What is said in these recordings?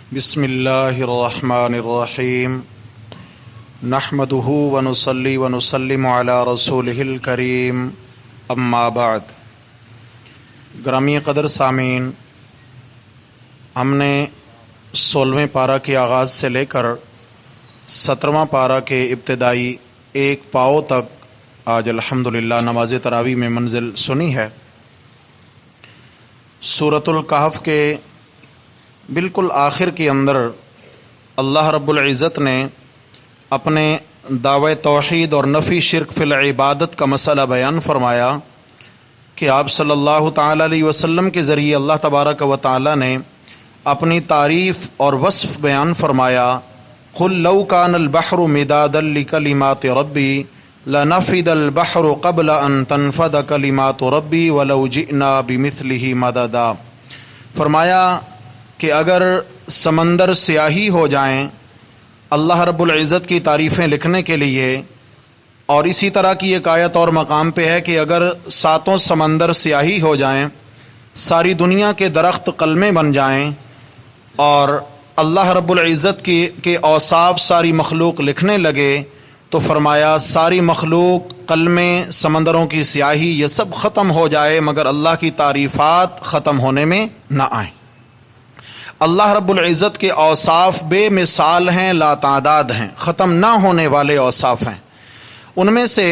بسم اللہ الرحمن الرحیم نحمدہ ونصلی ونسلم علی رسولہ الکریم اما بعد۔ گرامی قدر سامعین، ہم نے 16ویں پارہ کے آغاز سے لے کر 17واں پارہ کے ابتدائی ایک پاؤ تک آج الحمدللہ نماز تراویح میں منزل سنی ہے۔ سورۃ الکہف کے بالکل آخر کے اندر اللہ رب العزت نے اپنے دعوی توحید اور نفی شرک فی العبادت کا مسئلہ بیان فرمایا کہ آپ صلی اللہ تعالی علیہ وسلم کے ذریعے اللہ تبارک و تعالی نے اپنی تعریف اور وصف بیان فرمایا۔ قل لو کان البحر مدادا لکلمات ربی لنفد البحر قبل ان تنفد کلمات ربی ولو جئنا بمثلہ مددا۔ فرمایا کہ اگر سمندر سیاہی ہو جائیں اللہ رب العزت کی تعریفیں لکھنے کے لیے، اور اسی طرح کی ایک آیت اور مقام پہ ہے کہ اگر 7 سمندر سیاہی ہو جائیں، ساری دنیا کے درخت قلمیں بن جائیں اور اللہ رب العزت کے اوصاف ساری مخلوق لکھنے لگے، تو فرمایا ساری مخلوق، قلمیں، سمندروں کی سیاہی، یہ سب ختم ہو جائے مگر اللہ کی تعریفات ختم ہونے میں نہ آئیں۔ اللہ رب العزت کے اوصاف بے مثال ہیں، لا تعداد ہیں، ختم نہ ہونے والے اوصاف ہیں۔ ان میں سے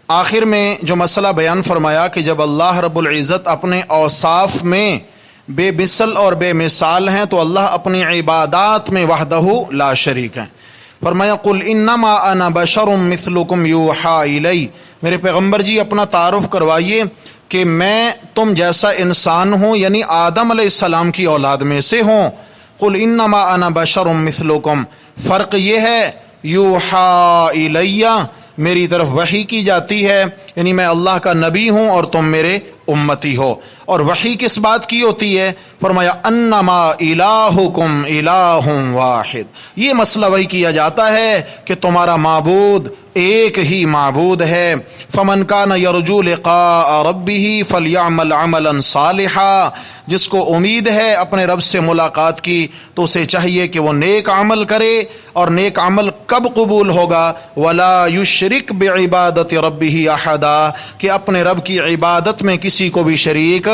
آخر میں جو مسئلہ بیان فرمایا کہ جب اللہ رب العزت اپنے اوصاف میں بے مثل اور بے مثال ہیں تو اللہ اپنی عبادات میں وحدہ لا شریک ہیں۔ فرمایا قل انما انا بشر مثلکم یوحی الی، میرے پیغمبر جی اپنا تعارف کروائیے کہ میں تم جیسا انسان ہوں، یعنی آدم علیہ السلام کی اولاد میں سے ہوں۔ قل انما انا بشر مثلکم، فرق یہ ہے یوحی الی، میری طرف وحی کی جاتی ہے، یعنی میں اللہ کا نبی ہوں اور تم میرے امتی ہو۔ اور وحی کس بات کی ہوتی ہے؟ فرمایا انما الہکم الہ واحد، یہ مسئلہ وحی کیا جاتا ہے کہ تمہارا معبود ایک ہی معبود ہے۔ فمن کان یرجو لقاء ربہ فلیعمل عملا صالحا، جس کو امید ہے اپنے رب سے ملاقات کی تو اسے چاہیے کہ وہ نیک عمل کرے، اور نیک عمل کب قبول ہوگا؟ ولا یشرک بعبادت ربہ احدا، کہ اپنے رب کی عبادت میں کسی کو بھی شریک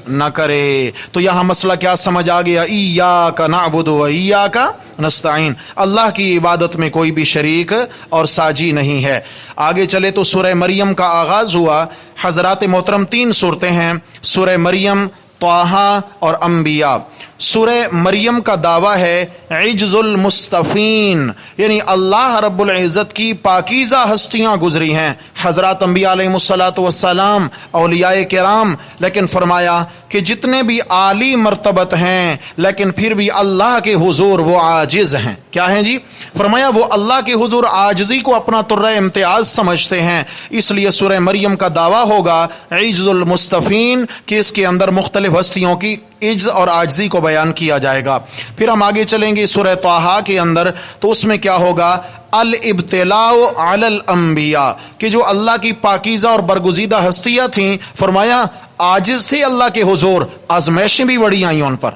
نہ کرے۔ تو یہاں مسئلہ کیا سمجھ آ گیا؟ ایاک نعبد و ایاک نستعین، اللہ کی عبادت میں کوئی بھی شریک اور ساجی نہیں ہے۔ آگے چلے تو سورہ مریم کا آغاز ہوا۔ حضرات محترم 3 صورتیں ہیں، سورہ مریم، طٰہٰ اور انبیاء۔ سورہ مریم کا دعویٰ ہے عجز المصطفین، یعنی اللہ رب العزت کی پاکیزہ ہستیاں گزری ہیں، حضرات انبیاء علیہ السلام، اولیاء کرام، لیکن فرمایا کہ جتنے بھی عالی مرتبت ہیں لیکن پھر بھی اللہ کے حضور وہ عاجز ہیں۔ کیا ہیں جی؟ فرمایا وہ اللہ کے حضور عاجزی کو اپنا طرۂ امتیاز سمجھتے ہیں، اس لیے سورہ مریم کا دعویٰ ہوگا عجز المصطفین، کہ اس کے اندر مختلف ہستیوں کی عجز اور عاجزی کو بیان کیا جائے گا۔ پھر ہم آگے چلیں گے سورہ طٰہٰ کے اندر، تو اس میں کیا ہوگا؟ الابتلاء علی الانبیاء، کہ جو اللہ کی پاکیزہ اور برگزیدہ ہستیاں تھیں، فرمایا عاجز تھے اللہ کے حضور، آزمائشیں بھی بڑی آئیں ان پر۔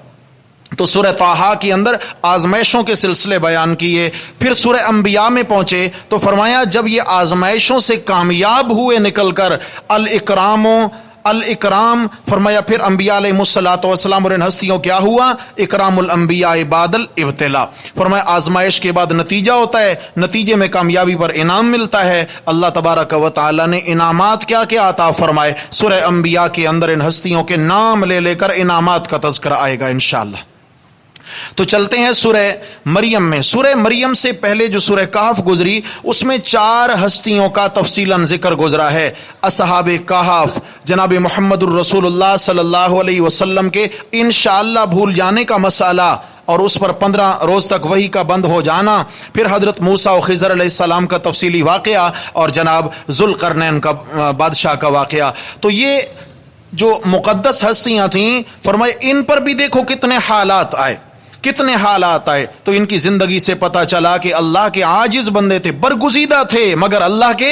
تو سورہ طٰہٰ کے اندر آزمائشوں کے سلسلے بیان کیے۔ پھر سورہ انبیاء میں پہنچے تو فرمایا جب یہ آزمائشوں سے کامیاب ہوئے نکل کر، الاکرام، فرمایا پھر انبیاء علیہ السلام اور ان ہستیوں کیا ہوا؟ اکرام الانبیاء بعد الابتلاء، فرمایا آزمائش کے بعد نتیجہ ہوتا ہے، نتیجے میں کامیابی پر انعام ملتا ہے۔ اللہ تبارک و تعالی نے انعامات کیا کیا عطا فرمائے، سورہ انبیاء کے اندر ان ہستیوں کے نام لے لے کر انعامات کا تذکرہ آئے گا انشاءاللہ۔ تو چلتے ہیں سورہ مریم میں۔ سورہ مریم سے پہلے جو سورہ کہف گزری اس میں 4 ہستیوں کا تفصیلاً ذکر گزرا ہے۔ اصحاب کہف، جناب محمد الرسول اللہ صلی اللہ علیہ وسلم کے انشاءاللہ بھول جانے کا مسئلہ اور اس پر 15 روز تک وحی کا بند ہو جانا، پھر حضرت موسیٰ و خضر علیہ السلام کا تفصیلی واقعہ، اور جناب ذوالقرنین کا بادشاہ کا واقعہ۔ تو یہ جو مقدس ہستیاں تھیں، فرمائے ان پر بھی دیکھو کتنے حالات آئے، کتنے حالات آئے، تو ان کی زندگی سے پتہ چلا کہ اللہ کے عاجز بندے تھے، برگزیدہ تھے مگر اللہ کے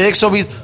120।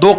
2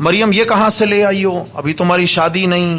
مریم یہ کہاں سے لے آئی ہو؟ ابھی تمہاری شادی نہیں،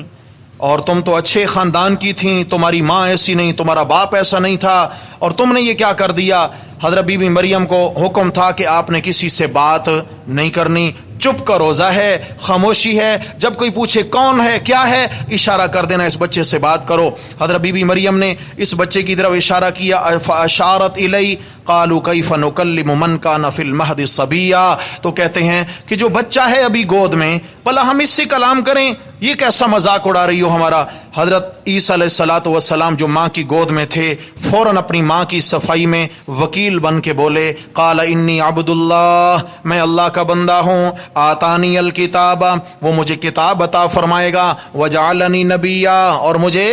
اور تم تو اچھے خاندان کی تھیں، تمہاری ماں ایسی نہیں، تمہارا باپ ایسا نہیں تھا، اور تم نے یہ کیا کر دیا؟ حضرت بی بی مریم کو حکم تھا کہ آپ نے کسی سے بات نہیں کرنی، چپ کا روزہ ہے، خاموشی ہے، جب کوئی پوچھے کون ہے کیا ہے اشارہ کر دینا، اس بچے سے بات کرو۔ حضرت بی بی مریم نے اس بچے کی طرف اشارہ کیا، فاشارت الی قالوا کیف نکلم من کان فی المہد صبیا، تو کہتے ہیں کہ جو بچہ ہے ابھی گود میں، بھلا ہم اس سے کلام کریں؟ یہ کیسا مذاق اڑا رہی ہو ہمارا؟ حضرت عیسیٰ علیہ السلام جو ماں کی گود میں تھے، فوراً اپنی ماں کی صفائی میں وکیل بن کے بولے، قال انی عبد اللہ، میں اللہ کا بندہ ہوں، آتانی الکتاب، وہ مجھے کتاب عطا فرمائے گا، وجعلنی نبیا، اور مجھے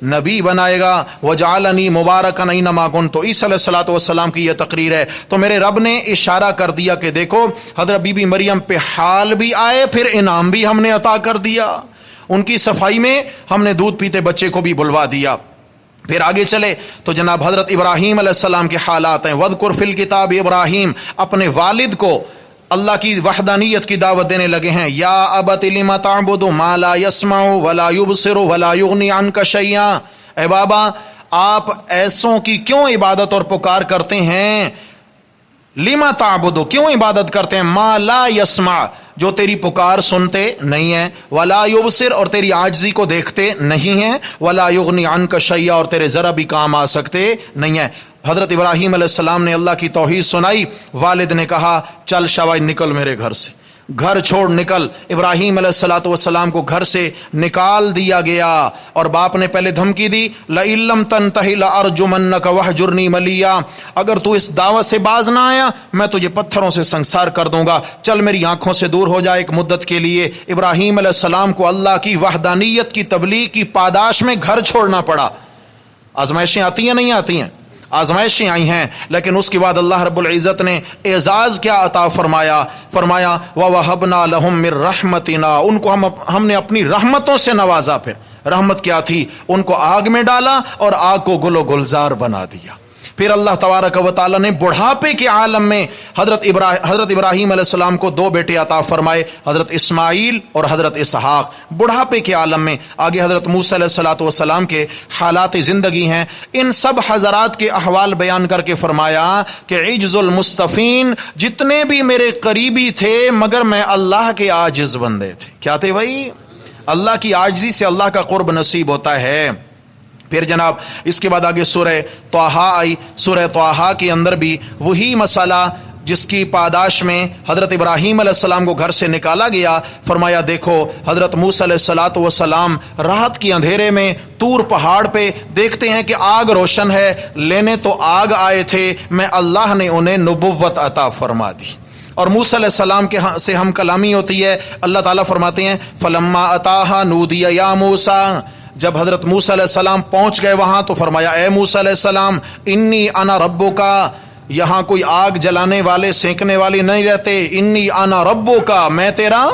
نبی بنائے گا، وجعلنی مبارکن اینما کنت، عیسیٰ علیہ السلام کی یہ تقریر ہے۔ تو میرے رب نے اشارہ کر دیا کہ دیکھو حضرت بی بی مریم پہ حال بھی آئے، پھر انعام بھی ہم نے عطا کر دیا، ان کی صفائی میں ہم نے دودھ پیتے بچے کو بھی بلوا دیا۔ پھر آگے چلے تو جناب حضرت ابراہیم علیہ السلام کے حالات ہیں، وَاذْكُرْ فِي الْكِتَابِ ابراہیم، اپنے والد کو اللہ کی وحدانیت کی دعوت دینے لگے ہیں، یا ابت لم تعبد ما لا يسمع ولا يبصر ولا يغني عنك شيئا، اے بابا آپ ایسوں کی کیوں عبادت اور پکار کرتے ہیں؟ لما تعبدو، کیوں عبادت کرتے ہیں؟ ما لا يسمع، جو تیری پکار سنتے نہیں ہیں، ولا یبصر، اور تیری عاجزی کو دیکھتے نہیں ہیں، ولا یغنی عنک شیئا، اور تیرے ذرا بھی کام آ سکتے نہیں ہیں۔ حضرت ابراہیم علیہ السلام نے اللہ کی توحید سنائی، والد نے کہا چل شاباش نکل میرے گھر سے، گھر چھوڑ نکل۔ ابراہیم علیہ السلام کو گھر سے نکال دیا گیا، اور باپ نے پہلے دھمکی دی، لئن لم تنتہی لارجمنک وہجرنی ملیا، اگر تو اس دعوت سے باز نہ آیا میں تجھے پتھروں سے سنسار کر دوں گا، چل میری آنکھوں سے دور ہو جائے ایک مدت کے لیے۔ ابراہیم علیہ السلام کو اللہ کی وحدانیت کی تبلیغ کی پاداش میں گھر چھوڑنا پڑا۔ آزمائشیں آتی ہیں نہیں آتی ہیں؟ آزمائشیں آئی ہیں، لیکن اس کے بعد اللہ رب العزت نے اعزاز کیا عطا فرمایا؟ فرمایا وَوَهَبْنَا لَهُم مِّن رَحْمَتِنَا، ان کو ہم نے اپنی رحمتوں سے نوازا۔ پھر رحمت کیا تھی؟ ان کو آگ میں ڈالا اور آگ کو گل و گلزار بنا دیا۔ پھر اللہ تبارک و تعالیٰ نے بڑھاپے کے عالم میں حضرت ابراہیم علیہ السلام کو دو بیٹے عطا فرمائے، حضرت اسماعیل اور حضرت اسحاق، بڑھاپے کے عالم میں۔ آگے حضرت موسیٰ علیہ السلام کے حالات زندگی ہیں، ان سب حضرات کے احوال بیان کر کے فرمایا کہ عجز المصطفین، جتنے بھی میرے قریبی تھے مگر میں اللہ کے عاجز بندے تھے۔ کیا تھے بھائی؟ اللہ کی عاجزی سے اللہ کا قرب نصیب ہوتا ہے۔ پھر جناب اس کے بعد آگے سورہ طٰہٰ آئی، سورہ طٰہٰ کے اندر بھی وہی مسئلہ جس کی پاداش میں حضرت ابراہیم علیہ السلام کو گھر سے نکالا گیا۔ فرمایا دیکھو حضرت موسیٰ علیہ السلام رات کے اندھیرے میں طور پہاڑ پہ دیکھتے ہیں کہ آگ روشن ہے، لینے تو آگ آئے تھے، میں اللہ نے انہیں نبوت عطا فرما دی۔ اور موسیٰ علیہ السلام کے سے ہم کلامی ہوتی ہے، اللہ تعالیٰ فرماتے ہیں فلما اتاہا نودی یا موسیٰ، جب حضرت موسیٰ علیہ السلام پہنچ گئے وہاں تو فرمایا اے موسیٰ علیہ السلام انی انا ربکا، یہاں کوئی آگ جلانے والے سینکنے والے نہیں رہتے، انی انا ربکا، میں تیرا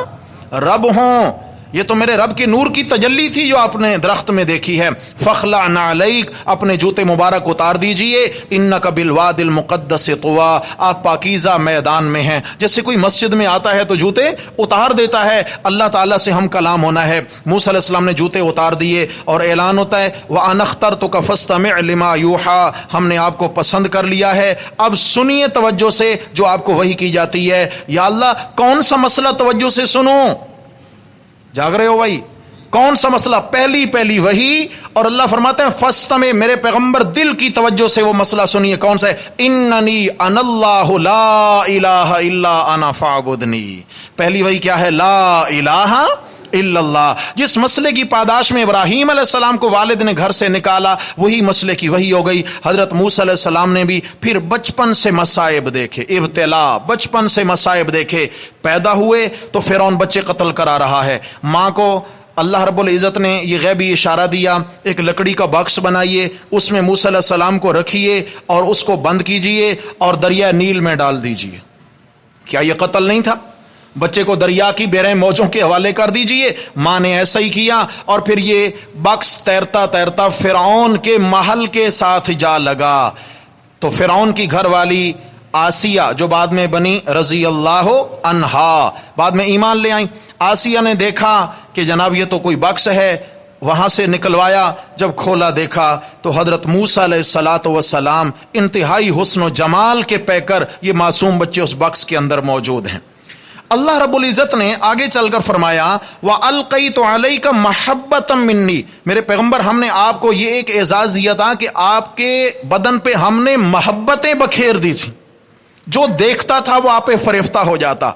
رب ہوں۔ یہ تو میرے رب کے نور کی تجلی تھی جو آپ نے درخت میں دیکھی ہے۔ فخلع نعلیک، اپنے جوتے مبارک اتار دیجئے، انک بالواد المقدس طویٰ، آپ پاکیزہ میدان میں ہیں۔ جیسے کوئی مسجد میں آتا ہے تو جوتے اتار دیتا ہے، اللہ تعالیٰ سے ہم کلام ہونا ہے۔ موسیٰ علیہ السلام نے جوتے اتار دیے اور اعلان ہوتا ہے وَأَنَا اخْتَرْتُكَ فَاسْتَمِعْ لِمَا يُوحَىٰ، ہم نے آپ کو پسند کر لیا ہے، اب سنیے توجہ سے جو آپ کو وحی کی جاتی ہے۔ یا اللہ کون سا مسئلہ توجہ سے سنوں؟ جاگ رہے ہو بھائی؟ کون سا مسئلہ؟ پہلی وحی، اور اللہ فرماتے ہیں فاستمع، میرے پیغمبر دل کی توجہ سے وہ مسئلہ سنیے۔ کون سا ہے؟ اننی انا اللہ لا الہ الا انا فاعبدنی۔ پہلی وحی کیا ہے؟ لا الہ الا اللہ۔ جس مسئلے کی پاداش میں ابراہیم علیہ السلام کو والد نے گھر سے نکالا وہی مسئلے کی وحی ہو گئی۔ حضرت موسیٰ علیہ السلام نے بھی پھر بچپن سے مصائب دیکھے، ابتلا، بچپن سے مصائب دیکھے۔ پیدا ہوئے تو فرعون بچے قتل کرا رہا ہے، ماں کو اللہ رب العزت نے یہ غیبی اشارہ دیا، ایک لکڑی کا باکس بنائیے، اس میں موسیٰ علیہ السلام کو رکھیے اور اس کو بند کیجئے اور دریا نیل میں ڈال دیجئے۔ کیا یہ قتل نہیں تھا؟ بچے کو دریا کی بحر موجوں کے حوالے کر دیجئے۔ ماں نے ایسا ہی کیا، اور پھر یہ باکس تیرتا تیرتا فرعون کے محل کے ساتھ جا لگا، تو فرعون کی گھر والی آسیہ جو بعد میں بنی رضی اللہ عنہا، بعد میں ایمان لے آئیں، آسیہ نے دیکھا کہ جناب یہ تو کوئی بکس ہے، وہاں سے نکلوایا، جب کھولا دیکھا تو حضرت موسیٰ علیہ الصلاۃ والسلام انتہائی حسن و جمال کے پیکر یہ معصوم بچے اس بکس کے اندر موجود ہیں۔ اللہ رب العزت نے آگے چل کر فرمایا وَأَلْقَيْتُ عَلَيْكَ مَحَبَّةً مِّنِّي، میرے پیغمبر ہم نے آپ کو یہ ایک اعزاز دیا تھا کہ آپ کے بدن پہ ہم نے محبتیں بکھیر دی تھیں، جو دیکھتا تھا وہ آپ پہ فریفتہ ہو جاتا۔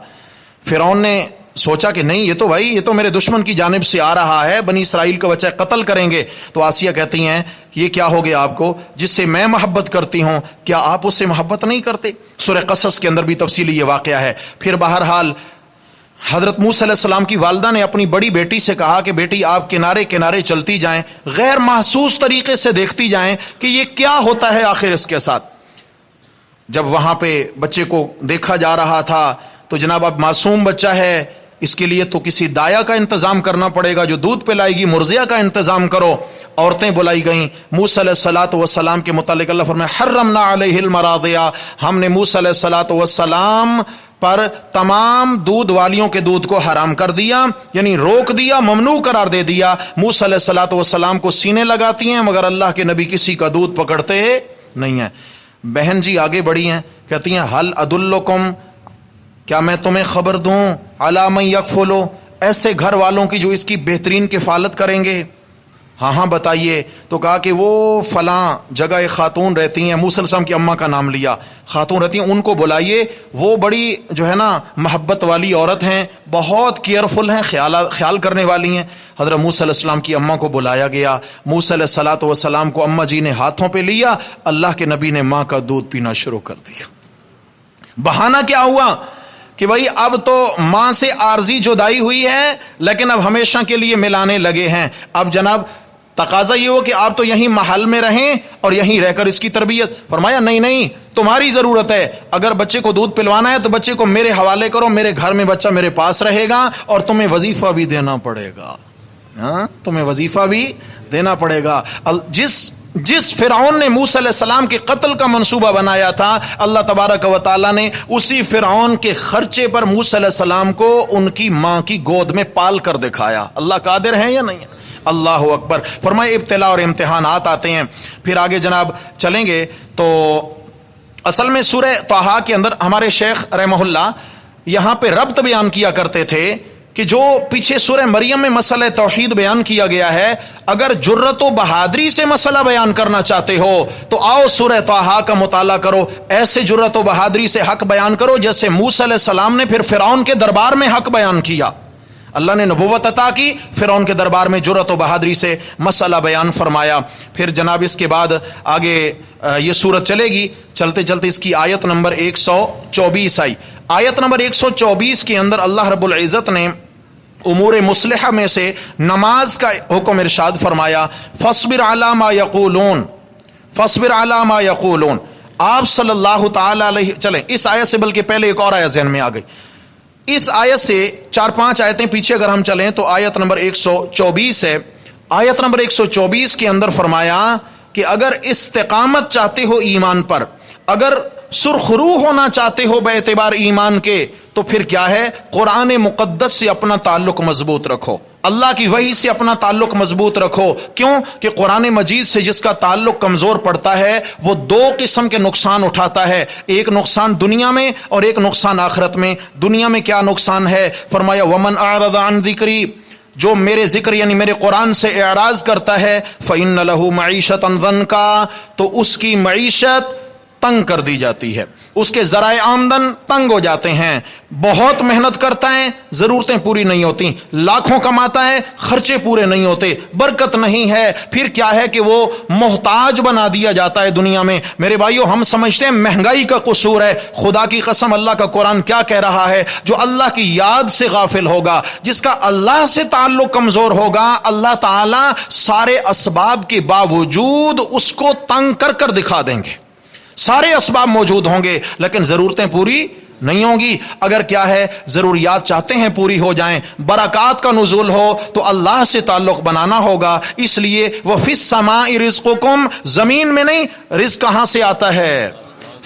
فرعون نے سوچا کہ نہیں، یہ تو میرے دشمن کی جانب سے آ رہا ہے، بنی اسرائیل کا بچہ قتل کریں گے۔ تو آسیہ کہتی ہیں یہ کیا ہو گیا آپ کو، جس سے میں محبت کرتی ہوں کیا آپ اس سے محبت نہیں کرتے؟ سورہ قصص کے اندر بھی تفصیلی یہ واقعہ ہے۔ پھر بہرحال حضرت موسیٰ علیہ السلام کی والدہ نے اپنی بڑی بیٹی سے کہا کہ بیٹی آپ کنارے کنارے چلتی جائیں، غیر محسوس طریقے سے دیکھتی جائیں کہ یہ کیا ہوتا ہے آخر اس کے ساتھ۔ جب وہاں پہ بچے کو دیکھا جا رہا تھا تو جناب اب معصوم بچہ ہے، اس کے لیے تو کسی دایا کا انتظام کرنا پڑے گا جو دودھ پلائے گی، مرضیہ کا انتظام کرو۔ عورتیں بلائی گئیں۔ موسیٰ علیہ الصلاۃ والسلام کے متعلق اللہ فرمائے حرمنا علیہ المراضع، ہم نے موسیٰ علیہ الصلاۃ والسلام پر تمام دودھ والیوں کے دودھ کو حرام کر دیا، یعنی روک دیا، ممنوع قرار دے دیا۔ موسیٰ علیہ الصلاۃ والسلام کو سینے لگاتی ہیں مگر اللہ کے نبی کسی کا دودھ پکڑتے نہیں ہیں۔ بہن جی آگے بڑھی ہیں، کہتی ہیں حل ادلکم، کیا میں تمہیں خبر دوں علی من یکفلو، ایسے گھر والوں کی جو اس کی بہترین کفالت کریں گے؟ ہاں بتائیے۔ تو کہا کہ وہ فلاں جگہ ایک خاتون رہتی ہیں، موسیٰ علیہ السلام کی اماں کا نام لیا، خاتون رہتی ہیں، ان کو بلائیے، وہ بڑی جو ہے نا محبت والی عورت ہیں، بہت کیئرفل ہیں، خیال کرنے والی ہیں۔ حضرت موسیٰ علیہ السلام کی اماں کو بلایا گیا، موسیٰ علیہ الصلاۃ والسلام کو اماں جی نے ہاتھوں پہ لیا، اللہ کے نبی نے ماں کا دودھ پینا شروع کر دیا۔ بہانہ کیا ہوا کہ بھائی اب تو ماں سے عارضی جدائی ہوئی ہے لیکن اب ہمیشہ کے لیے ملانے لگے ہیں۔ اب جناب تقاضا یہ ہو کہ آپ تو یہیں محل میں رہیں اور یہیں رہ کر اس کی تربیت۔ فرمایا نہیں، تمہاری ضرورت ہے، اگر بچے کو دودھ پلوانا ہے تو بچے کو میرے حوالے کرو، میرے گھر میں بچہ میرے پاس رہے گا اور تمہیں وظیفہ بھی دینا پڑے گا۔ تمہیں وظیفہ بھی دینا پڑے گا۔ جس فرعون نے موسیٰ علیہ السلام کے قتل کا منصوبہ بنایا تھا، اللہ تبارک و تعالیٰ نے اسی فرعون کے خرچے پر موسیٰ علیہ السلام کو ان کی ماں کی گود میں پال کر دکھایا۔ اللہ قادر ہے یا نہیں ہے؟ اللہ اکبر۔ فرمائے ابتلا اور امتحانات آتے ہیں۔ پھر آگے جناب چلیں گے تو اصل میں سورہ طٰہٰ کے اندر ہمارے شیخ رحمہ اللہ یہاں پہ ربط بیان کیا کرتے تھے کہ جو پیچھے سورہ مریم میں مسئلہ توحید بیان کیا گیا ہے، اگر جرت و بہادری سے مسئلہ بیان کرنا چاہتے ہو تو آؤ سورہ طٰہٰ کا مطالعہ کرو، ایسے جرت و بہادری سے حق بیان کرو جیسے موسیٰ علیہ السلام نے پھر فرعون کے دربار میں حق بیان کیا۔ اللہ نے نبوت عطا کی، فرعون کے دربار میں جرت و بہادری سے مسئلہ بیان فرمایا۔ پھر جناب اس کے بعد آگے یہ سورت چلے گی، چلتے چلتے اس کی آیت نمبر 124 آئی۔ آیت نمبر 124 کے اندر اللہ رب العزت نے امور مصلحہ میں سے نماز کا حکم ارشاد فرمایا، فاصبر علی ما یقولون، فاصبر علی ما یقولون۔ آپ صلی اللہ تعالی علیہ، چلیں اس آیت سے بلکہ پہلے ایک اور آیت ذہن میں آ گئی، اس آیت سے 4-5 آیتیں پیچھے اگر ہم چلیں تو آیت نمبر 124 ہے۔ آیت نمبر 124 کے اندر فرمایا کہ اگر استقامت چاہتے ہو ایمان پر، اگر سرخرو ہونا چاہتے ہو بے اعتبار ایمان کے، تو پھر کیا ہے، قرآن مقدس سے اپنا تعلق مضبوط رکھو، اللہ کی وحی سے اپنا تعلق مضبوط رکھو۔ کیوں کہ قرآن مجید سے جس کا تعلق کمزور پڑتا ہے وہ 2 قسم کے نقصان اٹھاتا ہے، ایک نقصان دنیا میں اور ایک نقصان آخرت میں۔ دنیا میں کیا نقصان ہے؟ فرمایا ومن اعرض عن ذکری، جو میرے ذکر یعنی میرے قرآن سے اعراض کرتا ہے، فإن له معیشۃ ضنکا، تو اس کی معیشت تنگ کر دی جاتی ہے، اس کے ذرائع آمدن تنگ ہو جاتے ہیں، بہت محنت کرتا ہے ضرورتیں پوری نہیں ہوتی، لاکھوں کماتا ہے خرچے پورے نہیں ہوتے، برکت نہیں ہے، پھر کیا ہے کہ وہ محتاج بنا دیا جاتا ہے دنیا میں۔ میرے بھائیو ہم سمجھتے ہیں مہنگائی کا قصور ہے، خدا کی قسم اللہ کا قرآن کیا کہہ رہا ہے، جو اللہ کی یاد سے غافل ہوگا، جس کا اللہ سے تعلق کمزور ہوگا، اللہ تعالیٰ سارے اسباب کے باوجود اس کو تنگ کر کر دکھا دیں گے، سارے اسباب موجود ہوں گے لیکن ضرورتیں پوری نہیں ہوں گی۔ اگر کیا ہے ضروریات چاہتے ہیں پوری ہو جائیں، برکات کا نزول ہو تو اللہ سے تعلق بنانا ہوگا۔ اس لیے وَفِي السَّمَاءِ رِزْقُكُمْ، زمین میں نہیں، رزق کہاں سے آتا ہے؟